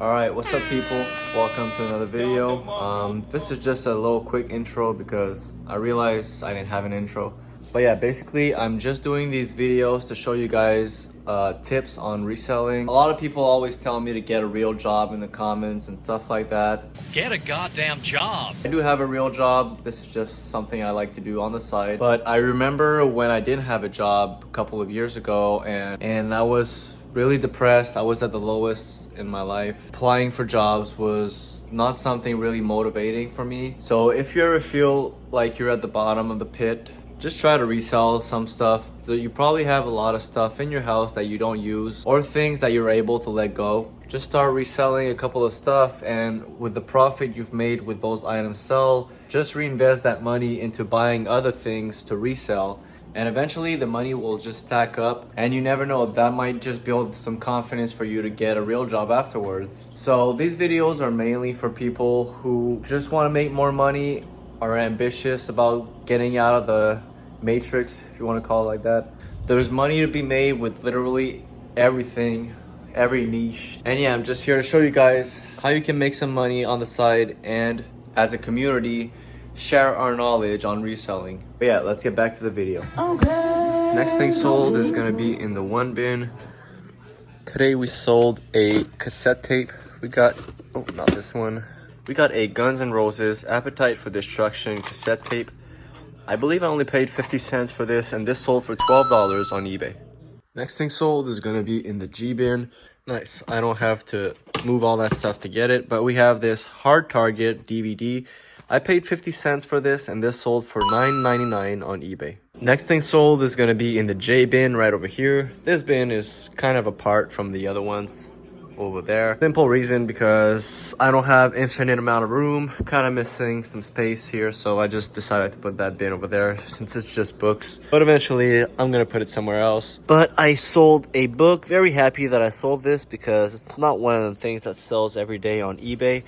Alright, what's up people? Welcome to another video. This is just a little quick intro because I realized I didn't have an intro. But yeah, basically I'm just doing these videos to show you guys tips on reselling. A lot of people always tell me to get a real job in the comments and stuff like that. Get a goddamn job! I do have a real job. This is just something I like to do on the side. But I remember when I didn't have a job a couple of years ago and I was really depressed. I was at the lowest in my life. Applying for jobs was not something really motivating for me. So if you ever feel like you're at the bottom of the pit, just try to resell some stuff. So you probably have a lot of stuff in your house that you don't use or things that you're able to let go. Just start reselling a couple of stuff, and with the profit you've made with those items just reinvest that money into buying other things to resell. And eventually the money will just stack up, and you never know, that might just build some confidence for you to get a real job afterwards. So these videos are mainly for people who just want to make more money, are ambitious about getting out of the matrix, if you want to call it like that. There's money to be made with literally everything, every niche. And yeah, I'm just here to show you guys how you can make some money on the side, and as a community share our knowledge on reselling. But yeah, let's get back to the video. Okay. Next thing sold is gonna be in the one bin. Today we sold a cassette tape. We got, oh, not this one. We got a Guns N' Roses Appetite for Destruction cassette tape. I believe I only paid 50 cents for this, and this sold for $12 on eBay. Next thing sold is gonna be in the G bin. Nice, I don't have to move all that stuff to get it, but we have this Hard Target DVD. I paid 50 cents for this, and this sold for $9.99 on eBay. Next thing sold is gonna be in the J bin right over here. This bin is kind of apart from the other ones over there. Simple reason, because I don't have infinite amount of room, kind of missing some space here, so I just decided to put that bin over there since it's just books. But eventually I'm gonna put it somewhere else. But I sold a book. Very happy that I sold this because it's not one of the things that sells every day on eBay.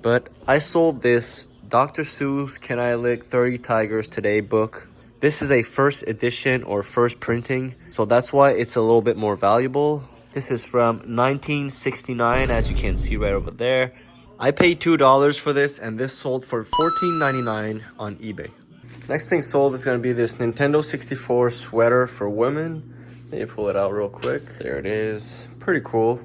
But I sold this Dr. Seuss Can I Lick 30 Tigers Today book. This is a first edition or first printing, so that's why it's a little bit more valuable. This is from 1969, as you can see right over there. I paid $2 for this, and this sold for $14.99 on eBay. Next thing sold is going to be this Nintendo 64 sweater for women. Let me pull it out real quick. There it is. Pretty cool.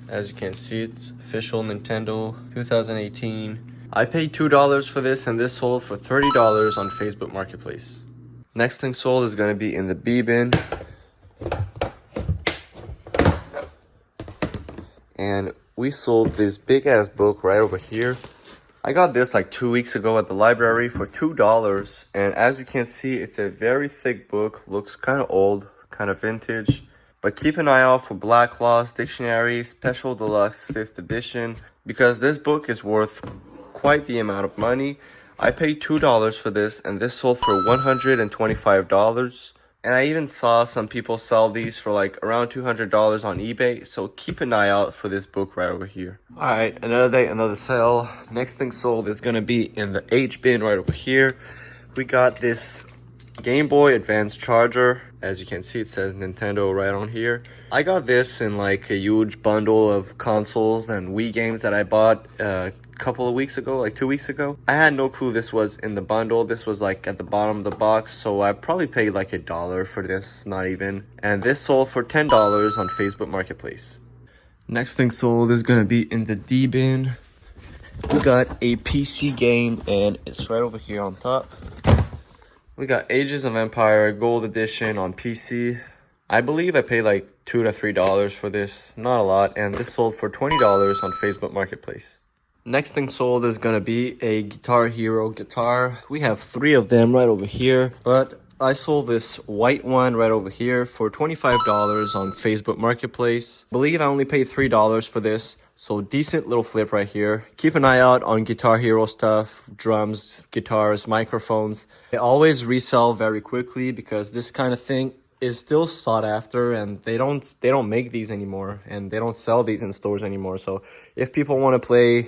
As you can see, it's official Nintendo 2018. I paid $2 for this, and this sold for $30 on Facebook Marketplace. Next thing sold is going to be in the B bin. And we sold this big ass book right over here. I got this like 2 weeks ago at the library for $2. And as you can see, it's a very thick book. Looks kind of old, kind of vintage. But keep an eye out for Black Lost Dictionary Special Deluxe 5th edition, because this book is worth quite the amount of money. I paid $2 for this, and this sold for $125. And I even saw some people sell these for like around $200 on eBay, so keep an eye out for this book right over here. Alright, another day, another sale. Next thing sold is gonna be in the H bin right over here. We got this Game Boy Advance charger. As you can see, it says Nintendo right on here. I got this in like a huge bundle of consoles and Wii games that I bought couple of weeks ago, like 2 weeks ago. I had no clue this was in the bundle. This was like at the bottom of the box, so I probably paid like $1 for this, not even. And this sold for $10 on Facebook Marketplace. Next thing sold is gonna be in the D bin. We got a PC game, and it's right over here on top. We got Ages of Empire Gold Edition on PC. I believe I paid like $2 to $3 for this, not a lot, and this sold for $20 on Facebook Marketplace. Next thing sold is gonna be a Guitar Hero guitar. We have 3 of them right over here, but I sold this white one right over here for $25 on Facebook Marketplace. I believe I only paid $3 for this, so decent little flip right here. Keep an eye out on Guitar Hero stuff, drums, guitars, microphones. They always resell very quickly because this kind of thing is still sought after, and they don't make these anymore, and they don't sell these in stores anymore. So if people want to play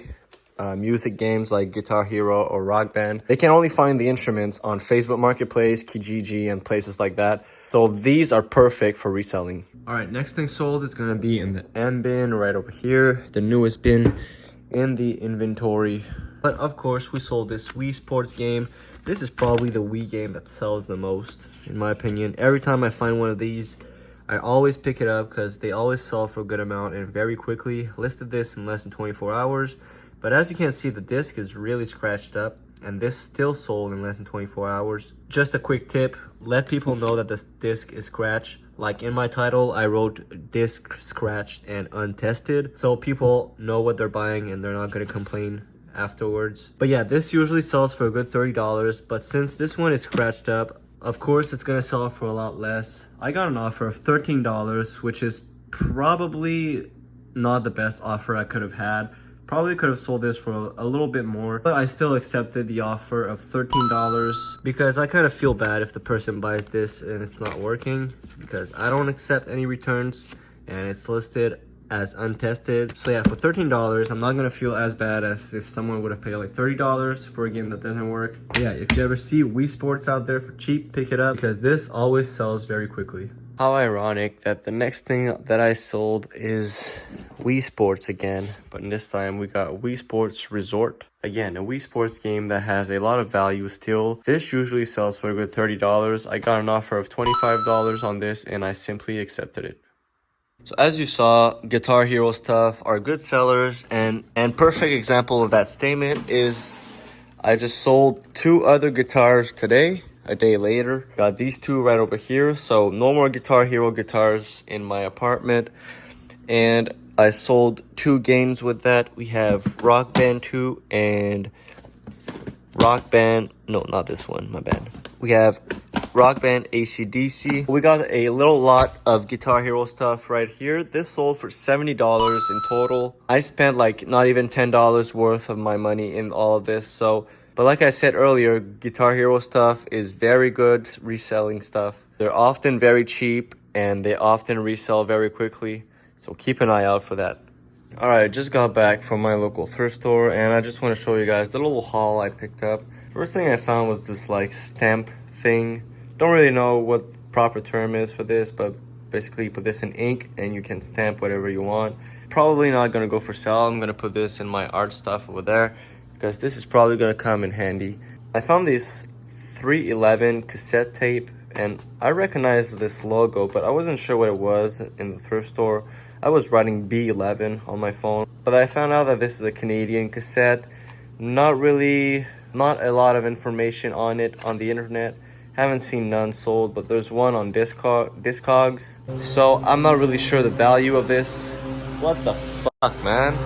music games like Guitar Hero or Rock Band, they can only find the instruments on Facebook Marketplace, Kijiji, and places like that. So these are perfect for reselling. All right, next thing sold is gonna be in the M bin right over here, the newest bin in the inventory. But of course, we sold this Wii Sports game. This is probably the Wii game that sells the most, in my opinion. Every time I find one of these, I always pick it up because they always sell for a good amount and very quickly. Listed this in less than 24 hours. But as you can see, the disc is really scratched up, and this still sold in less than 24 hours. Just a quick tip, let people know that this disc is scratched. Like in my title, I wrote disc scratched and untested, so people know what they're buying and they're not gonna complain afterwards. But yeah, this usually sells for a good $30, but since this one is scratched up, of course it's gonna sell for a lot less. I got an offer of $13, which is probably not the best offer I could have had. Probably could have sold this for a little bit more, but I still accepted the offer of $13 because I kind of feel bad if the person buys this and it's not working, because I don't accept any returns and it's listed as untested. So yeah, for $13, I'm not gonna feel as bad as if someone would have paid like $30 for a game that doesn't work. Yeah, if you ever see Wii Sports out there for cheap, pick it up because this always sells very quickly. How ironic that the next thing that I sold is Wii Sports again, but this time we got Wii Sports Resort. Again, a Wii Sports game that has a lot of value still. This usually sells for a good $30. I got an offer of $25 on this and I simply accepted it. So as you saw, Guitar Hero stuff are good sellers, and perfect example of that statement is I just sold 2 other guitars today. A day later, got these 2 right over here. So no more Guitar Hero guitars in my apartment, and I sold 2 games with that. We have Rock Band 2 and Rock Band, no, not this one, my bad. We have Rock Band AC/DC. We got a little lot of Guitar Hero stuff right here. This sold for $70 in total. I spent like not even $10 worth of my money in all of this. So, but like I said earlier, Guitar Hero stuff is very good reselling stuff. They're often very cheap and they often resell very quickly. So keep an eye out for that. Alright, I just got back from my local thrift store and I just want to show you guys the little haul I picked up. First thing I found was this like stamp thing. Don't really know what the proper term is for this, but basically you put this in ink and you can stamp whatever you want. Probably not gonna go for sale. I'm gonna put this in my art stuff over there because this is probably gonna come in handy. I found this 311 cassette tape and I recognized this logo, but I wasn't sure what it was in the thrift store. I was writing B11 on my phone, but I found out that this is a Canadian cassette. Not a lot of information on it on the internet. Haven't seen none sold, but there's one on Discogs. So I'm not really sure the value of this. What the fuck, man?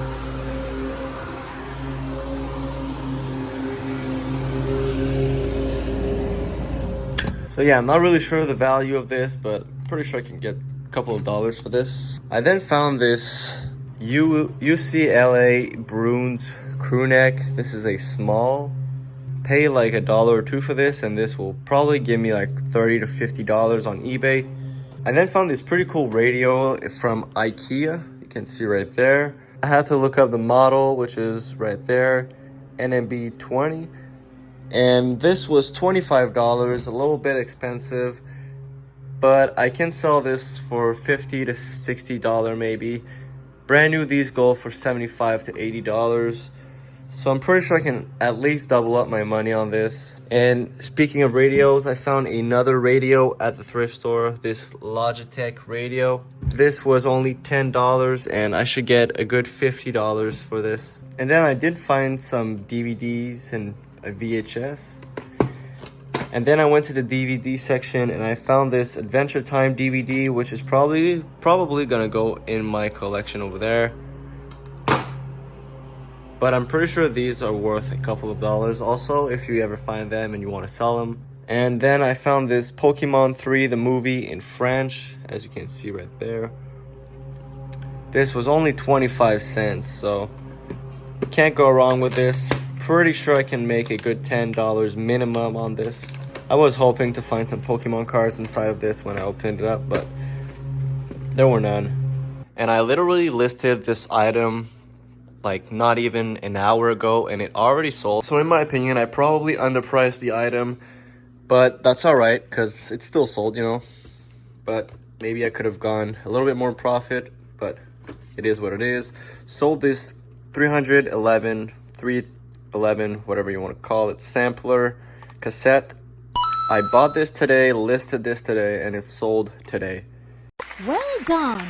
So yeah, I'm not really sure the value of this, but pretty sure I can get a couple of dollars for this. I then found this UCLA Bruins crew neck. This is a small. Pay like $1 or $2 for this, and this will probably give me like $30 to $50 on eBay. I then found this pretty cool radio from IKEA. You can see right there. I had to look up the model, which is right there, NMB20. And this was $25, a little bit expensive, but I can sell this for $50 to $60 maybe. Brand new, these go for $75 to $80. So I'm pretty sure I can at least double up my money on this. And speaking of radios, I found another radio at the thrift store, this Logitech radio. This was only $10 and I should get a good $50 for this. And then I did find some DVDs and a VHS. And then I went to the DVD section and I found this Adventure Time DVD, which is probably gonna go in my collection over there. But I'm pretty sure these are worth a couple of dollars also if you ever find them and you want to sell them. And then I found this Pokemon 3, the movie, in French, as you can see right there. This was only 25 cents, so can't go wrong with this. Pretty sure I can make a good $10 minimum on this. I was hoping to find some Pokemon cards inside of this when I opened it up, but there were none. And I literally listed this item like not even an hour ago and it already sold. So in my opinion, I probably underpriced the item, but that's all right because it's still sold, you know. but maybe I could have gone a little bit more profit, but it is what it is. Sold this 311, whatever you want to call it, sampler cassette. I bought this today, listed this today, and it's sold today. Well done.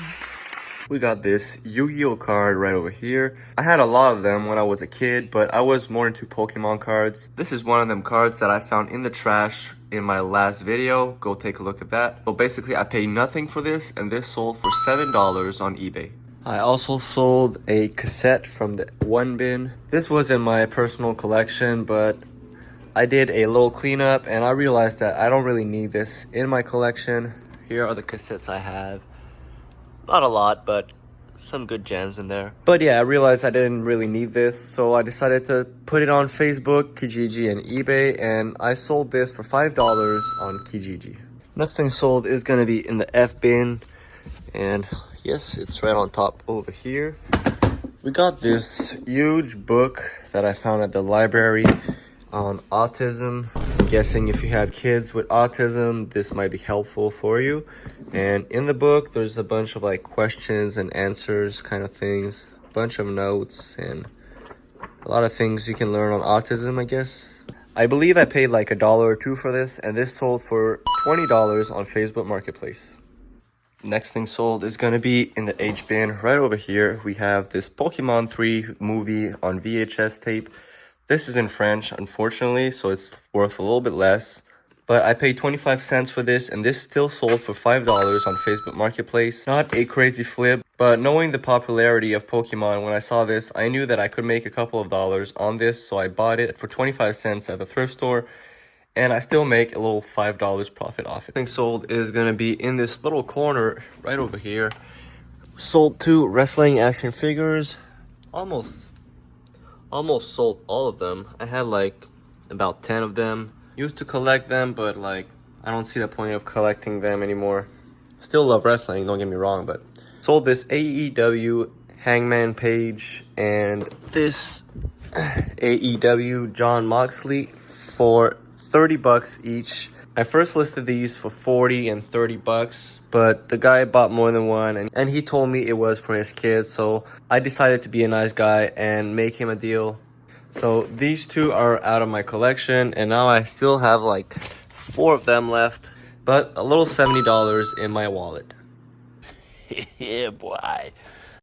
We got this Yu-Gi-Oh card right over here. I had a lot of them when I was a kid, but I was more into Pokemon cards. This is one of them cards that I found in the trash in my last video. Go take a look at that. So basically I paid nothing for this, and this sold for $7 on eBay. I also sold a cassette from the One Bin. This was in my personal collection, but I did a little cleanup and I realized that I don't really need this in my collection. Here are the cassettes I have. Not a lot, but some good gems in there. But yeah, I realized I didn't really need this, so I decided to put it on Facebook, Kijiji, and eBay, and I sold this for $5 on Kijiji. Next thing sold is gonna be in the F bin, and yes, it's right on top over here. We got this huge book that I found at the library on autism. I'm guessing if you have kids with autism, this might be helpful for you. And in the book, there's a bunch of like questions and answers kind of things, a bunch of notes, and a lot of things you can learn on autism, I guess. I believe I paid like $1 or $2 for this, and this sold for $20 on Facebook Marketplace. Next thing sold is gonna be in the H bin right over here. We have this Pokemon 3 movie on VHS tape. This is in French, unfortunately, so it's worth a little bit less. But I paid 25 cents for this, and this still sold for $5 on Facebook Marketplace. Not a crazy flip, but knowing the popularity of Pokemon, when I saw this, I knew that I could make a couple of dollars on this, so I bought it for 25 cents at the thrift store, and I still make a little $5 profit off it. Thing sold is gonna be in this little corner right over here. Sold 2 wrestling action figures. Almost sold all of them. I had like about 10 of them. Used to collect them, but like I don't see the point of collecting them anymore. Still love wrestling, don't get me wrong, but sold this AEW Hangman Page and this AEW Jon Moxley for $30 each. I first listed these for $40 and $30, but the guy bought more than one, and he told me it was for his kids, so I decided to be a nice guy and make him a deal. So these 2 are out of my collection, and now I still have like 4 of them left, but a little $70 in my wallet. Yeah, boy.